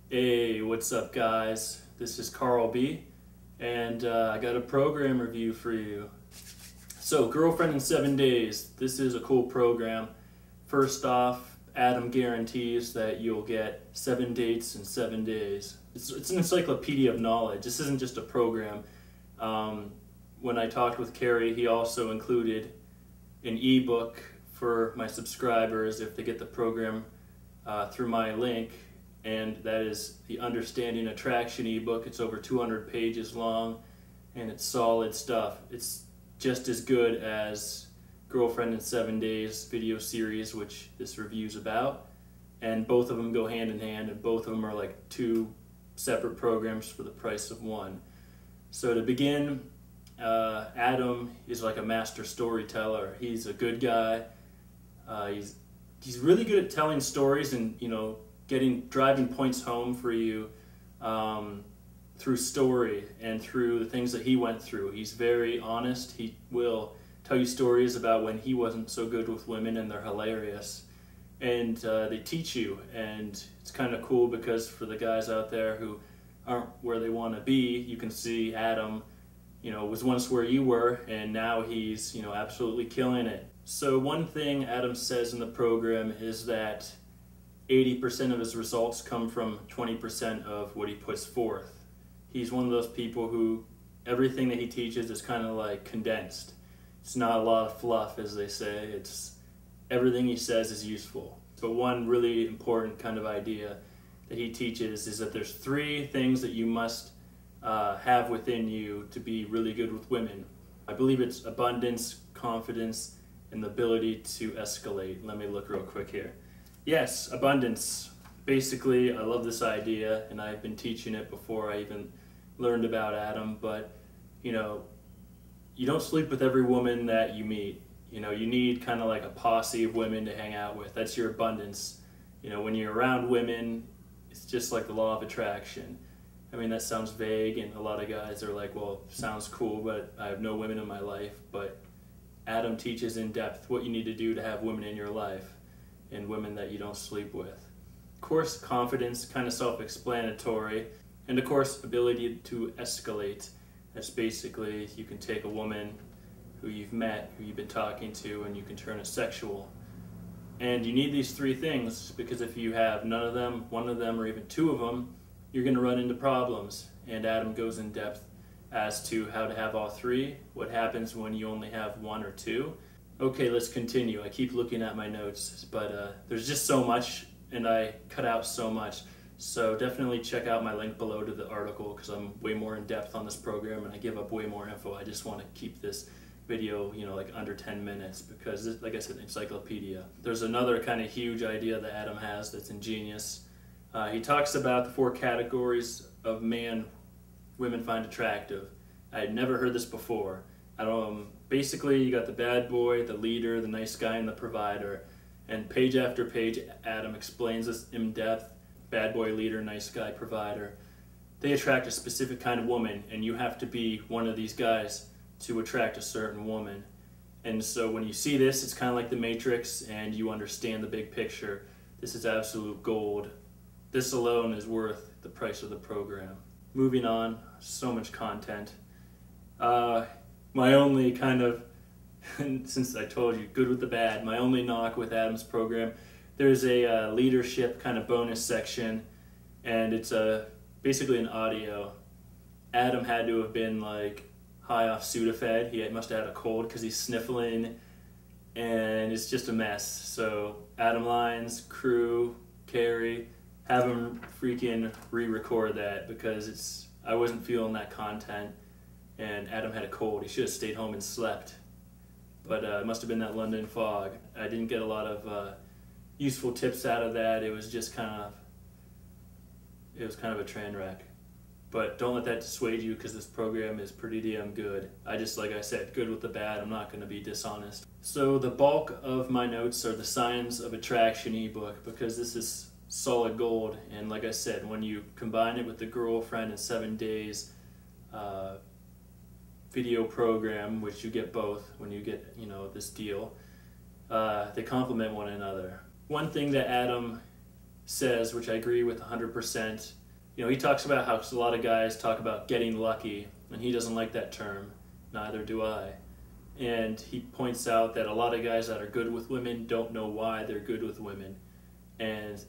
Hey, what's up guys? This is Carl B, and I got a program review for you. So, Girlfriend in 7 Days. This is a cool program. First off, Adam guarantees that you'll get 7 dates in 7 days. It's an encyclopedia of knowledge. This isn't just a program. When I talked with Carrie, he also included an ebook for my subscribers if they get the program through my link. And that is the Understanding Attraction ebook. It's over 200 pages long, and it's solid stuff. It's just as good as Girlfriend in 7 Days video series, which this review is about. And both of them go hand in hand, and both of them are like two separate programs for the price of one. So to begin, Adam is like a master storyteller. He's a good guy. He's really good at telling stories and, driving points home for you through story and through the things that he went through. He's very honest. He will tell you stories about when he wasn't so good with women, and they're hilarious. And they teach you, and it's kind of cool because for the guys out there who aren't where they want to be, you can see Adam, was once where you were, and now he's, absolutely killing it. So one thing Adam says in the program is that 80% of his results come from 20% of what he puts forth. He's one of those people who everything that he teaches is kind of like condensed. It's not a lot of fluff, as they say. It's everything he says is useful. But one really important kind of idea that he teaches is that there's 3 things that you must have within you to be really good with women. I believe it's abundance, confidence, and the ability to escalate. Let me look real quick here. Yes, abundance. Basically, I love this idea, and I've been teaching it before I even learned about Adam, but you don't sleep with every woman that you meet. You need kind of like a posse of women to hang out with. That's your abundance. When you're around women, it's just like the law of attraction. I mean, that sounds vague, and a lot of guys are like, well, sounds cool, but I have no women in my life. But Adam teaches in depth what you need to do to have women in your life, and women that you don't sleep with. Of course, confidence, kind of self-explanatory. And of course, ability to escalate. That's basically, you can take a woman who you've met, who you've been talking to, and you can turn it sexual. And you need these 3 things, because if you have none of them, one of them, or even 2 of them, you're going to run into problems. And Adam goes in depth as to how to have all 3, what happens when you only have 1 or 2. Okay, let's continue. I keep looking at my notes, but there's just so much, and I cut out so much. So definitely check out my link below to the article, because I'm way more in depth on this program, and I give up way more info. I just want to keep this video, like under 10 minutes, because like I said, encyclopedia. There's another kind of huge idea that Adam has that's ingenious. He talks about the 4 categories of man women find attractive. I had never heard this before. Basically, you got the bad boy, the leader, the nice guy, and the provider. And page after page, Adam explains this in depth. Bad boy, leader, nice guy, provider. They attract a specific kind of woman, and you have to be one of these guys to attract a certain woman. And so when you see this, it's kind of like the Matrix, and you understand the big picture. This is absolute gold. This alone is worth the price of the program. Moving on, so much content. My only kind of, since I told you, good with the bad, my only knock with Adam's program, there's a leadership kind of bonus section, and it's basically an audio. Adam had to have been like high off Sudafed. He must have had a cold because he's sniffling, and it's just a mess. So Adam Lyons, crew, Carrie, have him freaking re-record that, because I wasn't feeling that content. And Adam had a cold. He should have stayed home and slept. But it must have been that London fog. I didn't get a lot of useful tips out of that. It was just kind of a train wreck. But don't let that dissuade you, because this program is pretty damn good. Like I said, good with the bad. I'm not going to be dishonest. So the bulk of my notes are the Science of Attraction ebook, because this is solid gold. And like I said, when you combine it with the Girlfriend in 7 Days video program, which you get both when you get this deal, they complement one another. One thing that Adam says, which I agree with 100%. You know, he talks about how a lot of guys talk about getting lucky, and he doesn't like that term. Neither do I. And he points out that a lot of guys that are good with women don't know why they're good with women. And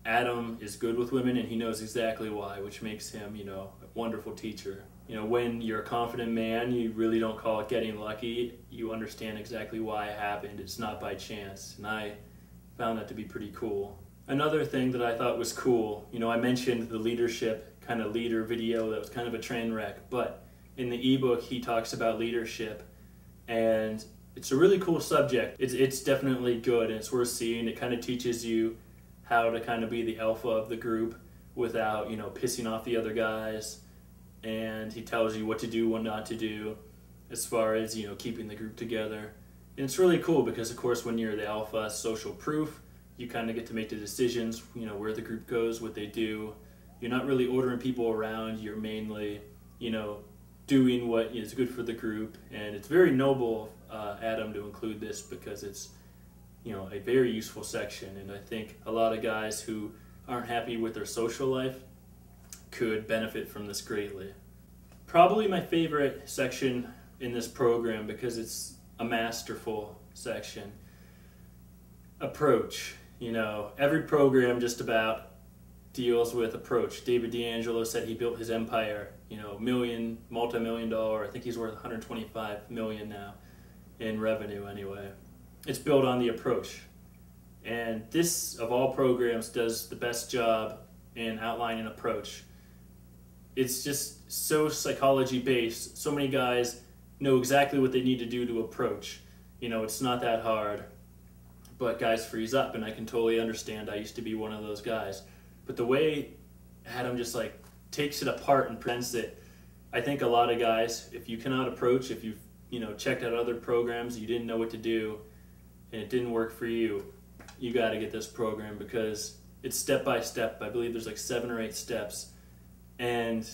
Adam is good with women, and he knows exactly why, which makes him, you know, a wonderful teacher. You know, when you're a confident man, you really don't call it getting lucky. You understand exactly why it happened. It's not by chance. And I found that to be pretty cool. Another thing that I thought was cool, you know, I mentioned the leadership kind of leader video that was kind of a train wreck, but in the ebook he talks about leadership, and it's a really cool subject. It's definitely good, and it's worth seeing. It kind of teaches you how to kind of be the alpha of the group without, you know, pissing off the other guys, and he tells you what to do, what not to do, as far as, you know, keeping the group together. And it's really cool because, of course, when you're the alpha, social proof, you kind of get to make the decisions, you know, where the group goes, what they do. You're not really ordering people around. You're mainly, you know, doing what is good for the group. And it's very noble, Adam, to include this because it's, you know, a very useful section. And I think a lot of guys who aren't happy with their social life could benefit from this greatly. Probably my favorite section in this program because it's a masterful section. Approach. You know, every program just about deals with approach. David D'Angelo said he built his empire, you know, multi-million dollar, I think he's worth 125 million now in revenue anyway. It's built on the approach. And this, of all programs, does the best job in outlining approach. It's just so psychology based. So many guys know exactly what they need to do to approach. You know, it's not that hard. But guys freeze up, and I can totally understand. I used to be one of those guys. But the way Adam just like takes it apart and presents it, I think a lot of guys, if you cannot approach, if you've, you know, checked out other programs, you didn't know what to do, and it didn't work for you, you got to get this program because it's step by step. I believe there's like 7 or 8 steps, and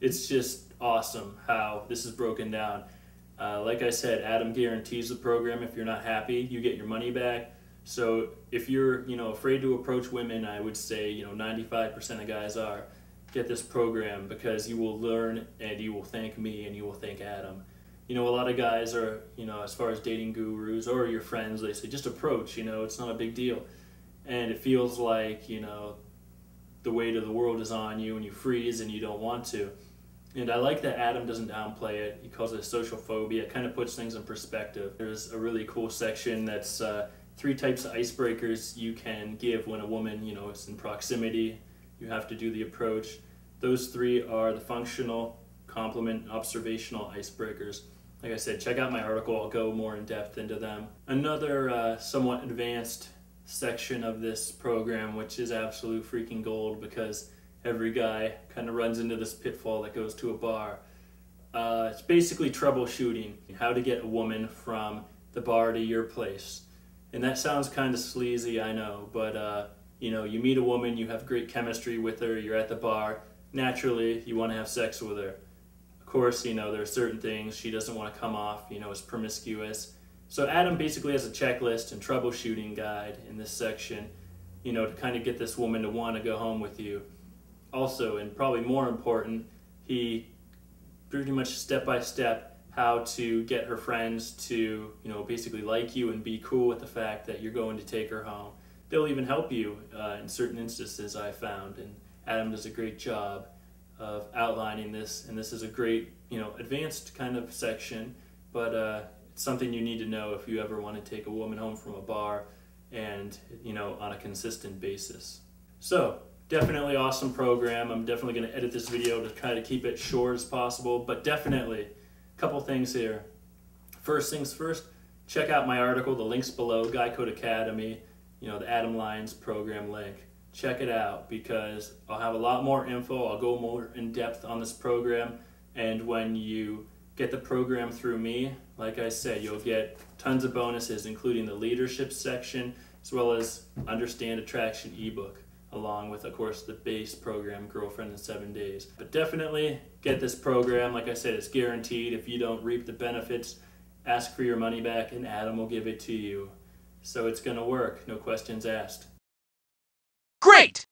it's just awesome how this is broken down. Like I said, Adam guarantees the program. If you're not happy, you get your money back. So if you're, you know, afraid to approach women, I would say, you know, 95% of guys are, get this program because you will learn and you will thank me and you will thank Adam. You know, a lot of guys are, you know, as far as dating gurus or your friends, they say just approach, you know, it's not a big deal. And it feels like, you know, the weight of the world is on you and you freeze and you don't want to. And I like that Adam doesn't downplay it. He calls it social phobia. It kind of puts things in perspective. There's a really cool section that's 3 types of icebreakers you can give when a woman, you know, is in proximity. You have to do the approach. Those 3 are the functional, compliment, and observational icebreakers. Like I said, check out my article. I'll go more in depth into them. Another somewhat advanced section of this program, which is absolute freaking gold because every guy kind of runs into this pitfall that goes to a bar. It's basically troubleshooting, how to get a woman from the bar to your place. And that sounds kind of sleazy, I know, but you know, you meet a woman, you have great chemistry with her, you're at the bar, naturally you want to have sex with her. Of course, you know, there are certain things she doesn't want to come off, you know, as promiscuous. So Adam basically has a checklist and troubleshooting guide in this section, you know, to kind of get this woman to want to go home with you. Also, and probably more important, he pretty much step by step how to get her friends to, you know, basically like you and be cool with the fact that you're going to take her home. They'll even help you in certain instances, I found, and Adam does a great job of outlining this, and this is a great, you know, advanced kind of section, but it's something you need to know if you ever want to take a woman home from a bar and, you know, on a consistent basis. So, definitely awesome program. I'm definitely going to edit this video to try to keep it short as possible, but definitely a couple things here. First things first, check out my article, the link's below, Guy Code Academy, you know, the Adam Lyons program link. Check it out because I'll have a lot more info. I'll go more in depth on this program, and when you get the program through me, like I said, you'll get tons of bonuses, including the leadership section, as well as Understand Attraction ebook, along with, of course, the base program, Girlfriend in 7 Days. But definitely get this program. Like I said, it's guaranteed. If you don't reap the benefits, ask for your money back, and Adam will give it to you. So it's going to work. No questions asked. Great!